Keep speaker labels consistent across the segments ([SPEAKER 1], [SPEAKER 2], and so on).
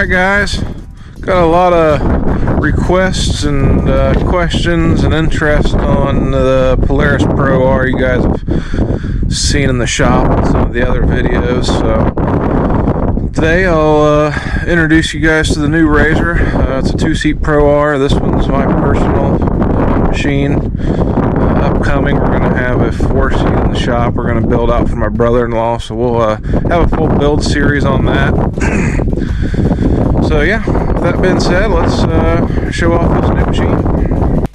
[SPEAKER 1] Alright guys, got a lot of requests and questions and interest on the Polaris Pro R you guys have seen in the shop and some of the other videos. So today I'll introduce you guys to the new Razor. It's a 2-seat Pro R. This one's my personal machine. Upcoming, we're going to have a 4-seat in the shop. We're going to build out for my brother-in-law, so we'll have a full build series on that. So yeah, with that being said, let's show off this new machine.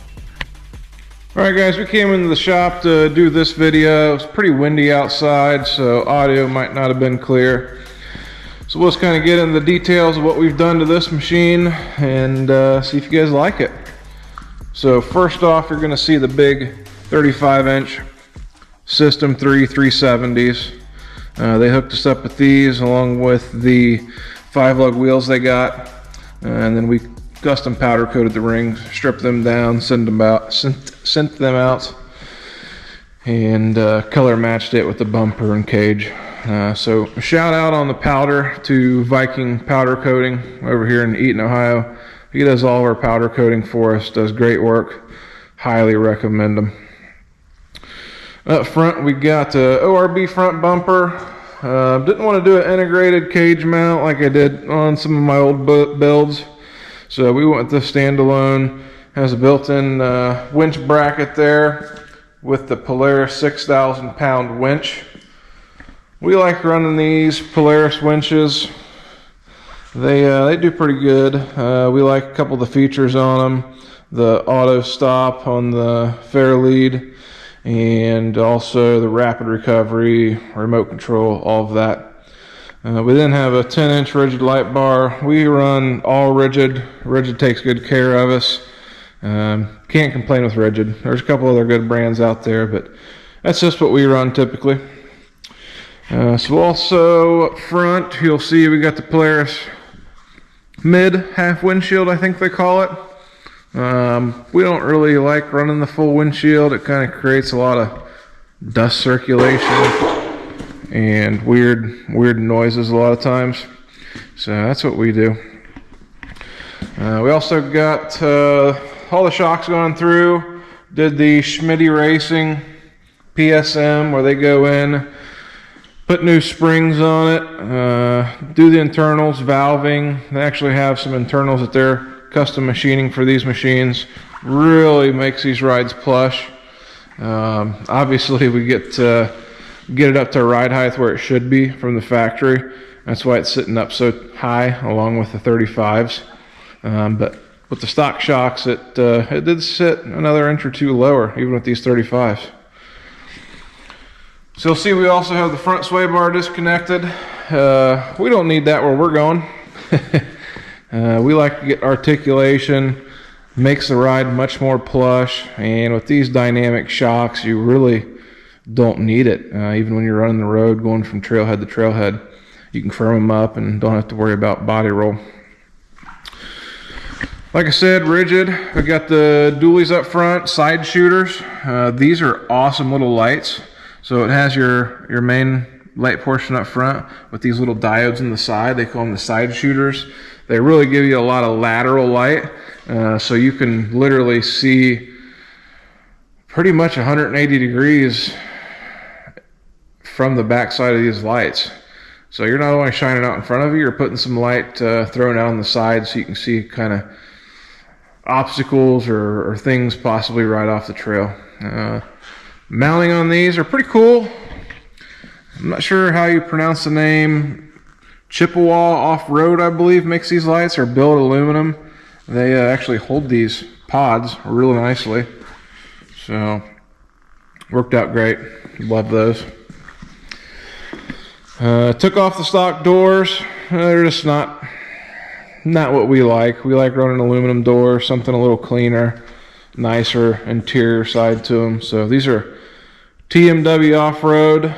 [SPEAKER 1] Alright guys, we came into the shop to do this video. It's pretty windy outside, so audio might not have been clear. So we'll just kind of get into the details of what we've done to this machine and see if you guys like it. So first off, you're going to see the big 35-inch System 3 370s. They hooked us up with these along with the 5-lug wheels they got, and then we custom powder coated the rings, stripped them down, sent them out, and color matched it with the bumper and cage. So a shout out on the powder to Viking Powder Coating over here in Eaton, Ohio. He does all of our powder coating for us, does great work. Highly recommend him. Up front we got ORB front bumper. Didn't want to do an integrated cage mount like I did on some of my old builds, so we went with the standalone. Has a built-in winch bracket there with the Polaris 6,000 pound winch. We like running these Polaris winches. They do pretty good. We like a couple of the features on them. The auto stop on the fair lead, and also the rapid recovery, remote control, all of that. We then have a 10-inch rigid light bar. We run all rigid. Rigid takes good care of us. Can't complain with Rigid. There's a couple other good brands out there, but that's just what we run typically. So also up front, you'll see we got the Polaris mid half windshield, I think they call it. We don't really like running the full windshield. It kind of creates a lot of dust circulation and weird noises a lot of times. So that's what we do. We also got all the shocks going through. Did the Schmitty Racing PSM where they go in, put new springs on it, do the internals, valving. They actually have some internals that they're custom machining for these machines. Really makes these rides plush. Obviously we get it up to ride height where it should be from the factory. That's why it's sitting up so high along with the 35s. But with the stock shocks, it did sit another inch or two lower even with these 35s. So you'll see we also have the front sway bar disconnected. We don't need that where we're going. We like to get articulation, makes the ride much more plush, and with these dynamic shocks you really don't need it. Even when you're running the road going from trailhead to trailhead, you can firm them up and don't have to worry about body roll. Like I said, rigid. We got the dualies up front, side shooters. These are awesome little lights. So it has your main light portion up front with these little diodes on the side. They call them the side shooters. They really give you a lot of lateral light, so you can literally see pretty much 180 degrees from the back side of these lights. So you're not only shining out in front of you, you're putting some light thrown out on the side so you can see kind of obstacles or things possibly right off the trail. Mounting on these are pretty cool. I'm not sure how you pronounce the name. Chippewa Off-Road, I believe, makes these lights, or Build Aluminum. They actually hold these pods really nicely. So, worked out great. Love those. Took off the stock doors. They're just not what we like. We like running aluminum doors, something a little cleaner, nicer interior side to them. So these are TMW Off-Road.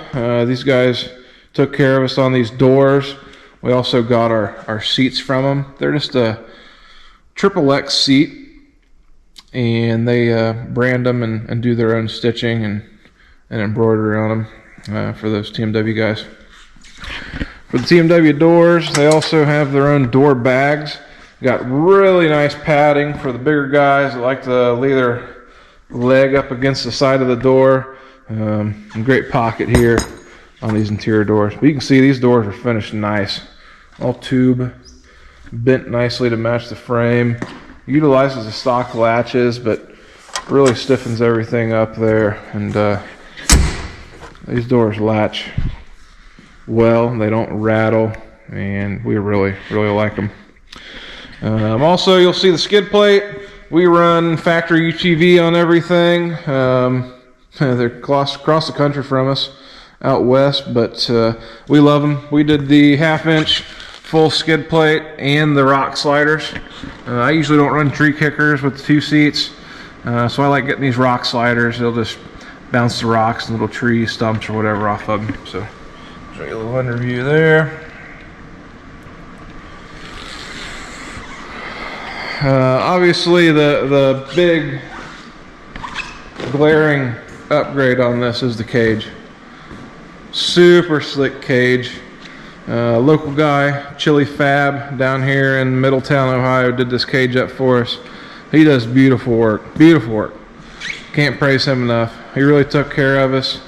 [SPEAKER 1] These guys took care of us on these doors. We also got our seats from them. They're just a XXX seat, and they brand them and do their own stitching and embroidery on them for those TMW guys. For the TMW doors, they also have their own door bags. Got really nice padding for the bigger guys that like to lay their leg up against the side of the door. And great pocket here on these interior doors. But you can see these doors are finished nice. All tube, bent nicely to match the frame. Utilizes the stock latches, but really stiffens everything up there. And these doors latch well. They don't rattle, and we really like them. Also, you'll see the skid plate. We run factory UTV on everything. They're across the country from us out west, but we love them. We did the 1/2-inch full skid plate and the rock sliders. I usually don't run tree kickers with the 2 seats, so I like getting these rock sliders. They'll just bounce the rocks and little tree stumps or whatever off of them. So show you a little under view there. Obviously the big glaring upgrade on this is the cage. Super slick cage. Local guy, Chili Fab, down here in Middletown, Ohio, did this cage up for us. He does beautiful work. Beautiful work. Can't praise him enough. He really took care of us.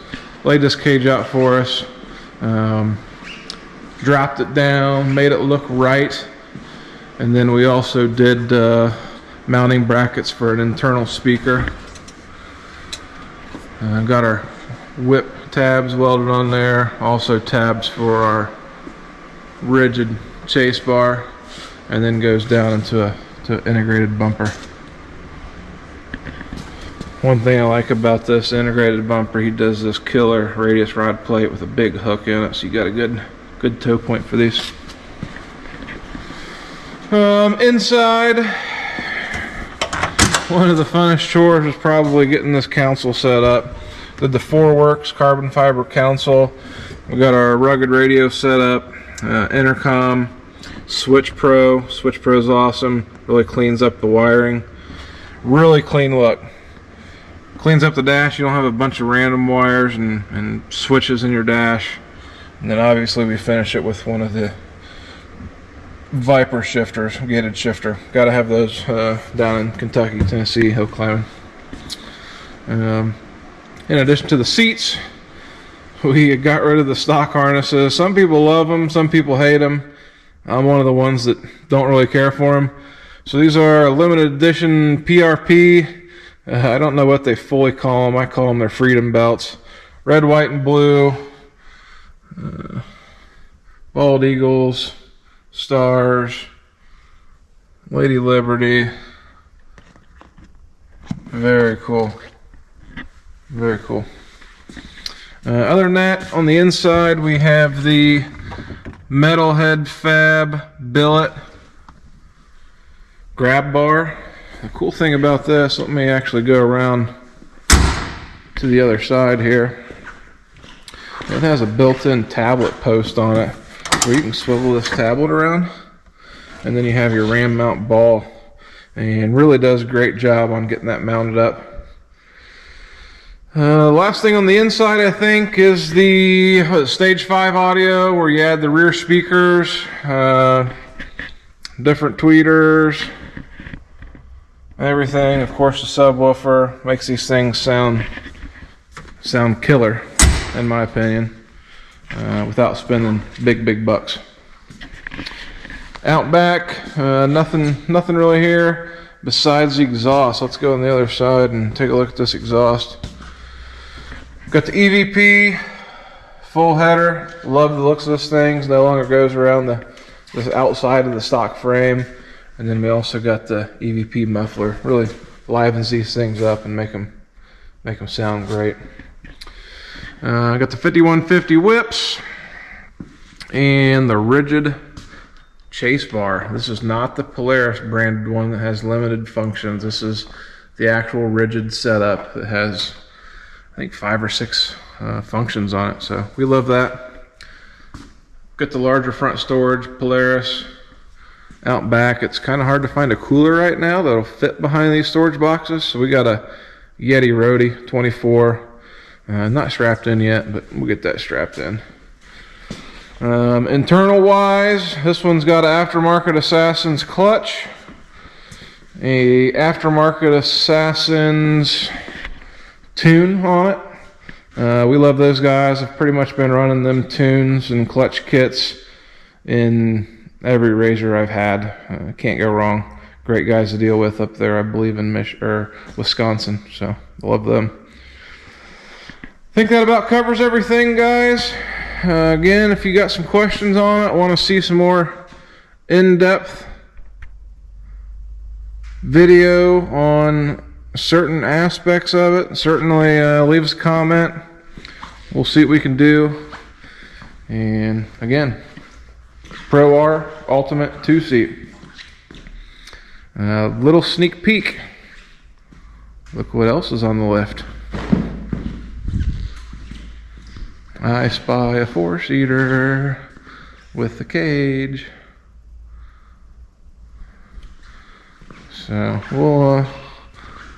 [SPEAKER 1] Laid this cage out for us. Dropped it down, made it look right. And then we also did mounting brackets for an internal speaker. Got our whip tabs welded on there. Also tabs for our rigid chase bar, and then goes down into an integrated bumper. One thing I like about this integrated bumper, he does this killer radius rod plate with a big hook in it, so you got a good toe point for these. Inside, one of the funnest chores was probably getting this console set up. Did the 4Works carbon fiber console. We got our rugged radio set up, intercom, Switch Pro. Switch Pro is awesome. Really cleans up the wiring. Really clean look. Cleans up the dash. You don't have a bunch of random wires and switches in your dash. And then obviously we finish it with one of the Viper shifters, gated shifter. Got to have those down in Kentucky, Tennessee, hill climbing. In addition to the seats, we got rid of the stock harnesses. Some people love them, some people hate them. I'm one of the ones that don't really care for them. So these are limited edition PRP. I don't know what they fully call them. I call them their freedom belts. Red, white, and blue. Bald eagles. Stars, Lady Liberty. Very cool. Very cool. Other than that, on the inside we have the Metalhead Fab billet grab bar. The cool thing about this, let me actually go around to the other side here. It has a built-in tablet post on it, where you can swivel this tablet around, and then you have your ram mount ball, and really does a great job on getting that mounted up. Last thing on the inside, I think, is the Stage 5 audio, where you add the rear speakers, different tweeters, everything. Of course, the subwoofer makes these things sound killer, in my opinion. Without spending big bucks. Out back, nothing really here besides the exhaust. Let's go on the other side and take a look at this exhaust. Got the EVP full header. Love the looks of this thing. It no longer goes around the outside of the stock frame. And then we also got the EVP muffler. Really livens these things up and make them sound great. I got the 5150 whips and the rigid chase bar. This is not the Polaris branded one that has limited functions. This is the actual rigid setup that has, I think, 5 or 6 functions on it. So we love that. Got the larger front storage, Polaris. Out back, it's kind of hard to find a cooler right now that'll fit behind these storage boxes. So we got a Yeti Roadie 24. Not strapped in yet, but we'll get that strapped in. Internal wise, this one's got an aftermarket Assassin's clutch, a aftermarket Assassin's tune on it. We love those guys. I've pretty much been running them tunes and clutch kits in every RZR I've had. Can't go wrong. Great guys to deal with up there, I believe, in Wisconsin. So I love them. I think that about covers everything, guys. Again, if you got some questions on it, want to see some more in-depth video on certain aspects of it, certainly leave us a comment. We'll see what we can do. And again, Pro R Ultimate 2-seat. Little sneak peek. Look what else is on the lift. I spy a 4-seater with the cage. So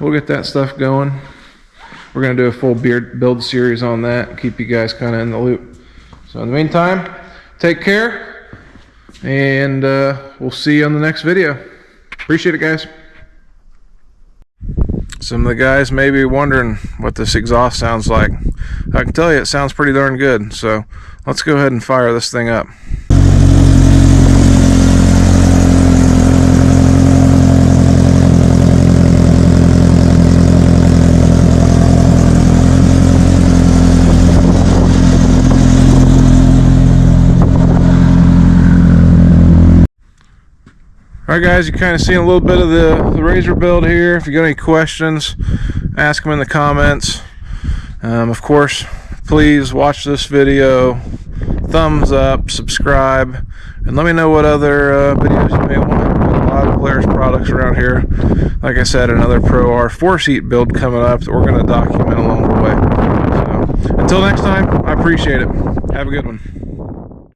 [SPEAKER 1] we'll get that stuff going. We're gonna do a full build series on that. Keep you guys kind of in the loop. So in the meantime, take care, and we'll see you on the next video. Appreciate it, guys. Some of the guys may be wondering what this exhaust sounds like. I can tell you it sounds pretty darn good. So let's go ahead and fire this thing up. Alright guys, you're kind of seeing a little bit of the RZR build here. If you got any questions, ask them in the comments. Of course, please watch this video, thumbs up, subscribe, and let me know what other videos you may want. There's a lot of Polaris products around here. Like I said, another Pro R 4-seat build coming up that we're going to document along the way. So, until next time, I appreciate it. Have a good one.